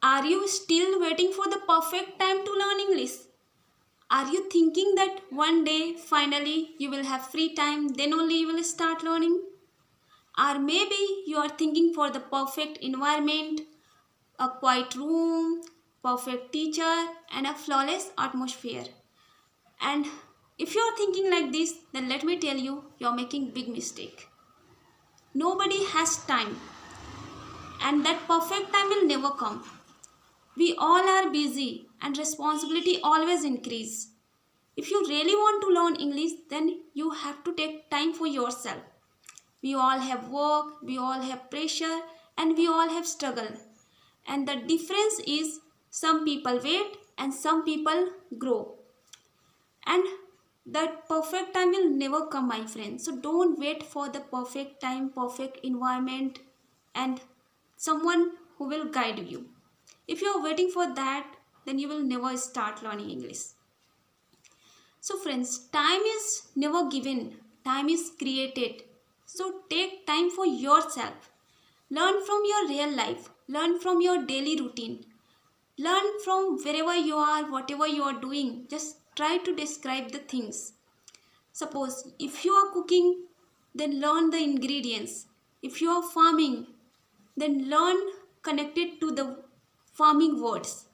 Are you still waiting for the perfect time to learn English? Are you thinking that one day finally you will have free time, then only you will start learning? Or maybe you are thinking for the perfect environment, a quiet room, perfect teacher, and a flawless atmosphere. And if you are thinking like this, then let me tell you, you are making big mistake. Nobody has time, and that perfect time will never come. We all are busy and responsibility always increase. If you really want to learn English, then you have to take time for yourself. We all have work, we all have pressure, and we all have struggle. And the difference is some people wait and some people grow. And that perfect time will never come, my friend. So don't wait for the perfect time, perfect environment, and someone who will guide you. If you are waiting for that, then you will never start learning English. So friends, time is never given, time is created. So take time for yourself. Learn from your real life, learn from your daily routine. Learn from wherever you are, whatever you are doing. Just try to describe the things. Suppose if you are cooking, then learn the ingredients. If you are farming, then learn connected to the farming words.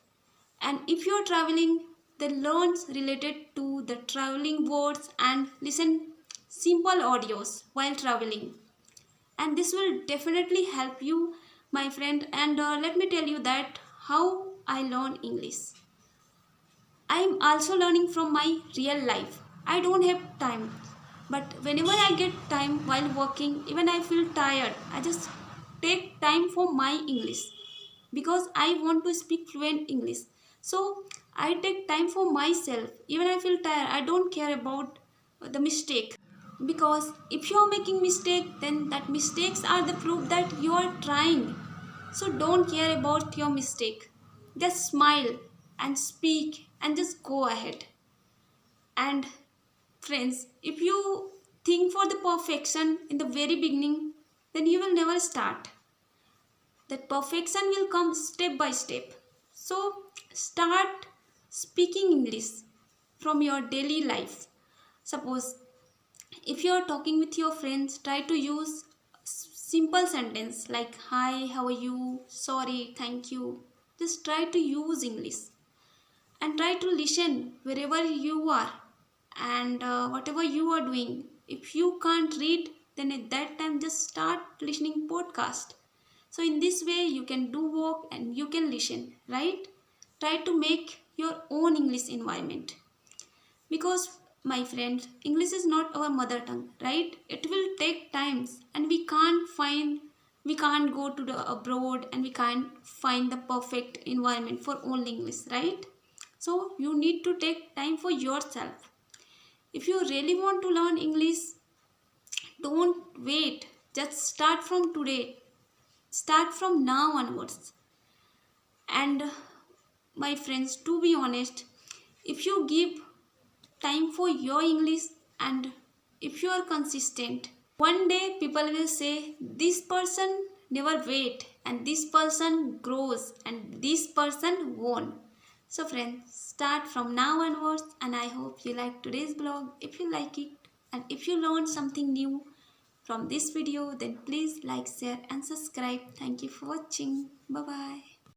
And if you are traveling, then learn related to the traveling words and listen simple audios while traveling. And this will definitely help you, my friend. And let me tell you that how I learn English. I am also learning from my real life. I don't have time, but whenever I get time while working, even I feel tired, I just take time for my English because I want to speak fluent English. So I take time for myself. Even I feel tired, I don't care about the mistake, because if you are making mistake, then that mistakes are the proof that you are trying. So don't care about your mistake, just smile and speak and just go ahead. And friends, if you think for the perfection in the very beginning, then you will never start. That perfection will come step by step. So start speaking English from your daily life. Suppose if you are talking with your friends, try to use simple sentence like hi, how are you, sorry, thank you. Just try to use English and try to listen wherever you are, and whatever you are doing. If you can't read, then at that time just start listening podcast. So in this way you can do work and you can listen, right? Try to make your own English environment, because my friend, English is not our mother tongue, right? It will take times, and we can't go to the abroad and we can't find the perfect environment for only English, right? So you need to take time for yourself. If you really want to learn English, don't wait, just start from today, start from now onwards. And my friends, to be honest, if you give time for your English and if you are consistent, one day people will say this person never wait and this person grows and this person won. So friends, start from now onwards, and I hope you like today's blog. If you like it and if you learned something new from this video, then please like, share and subscribe. Thank you for watching. Bye bye.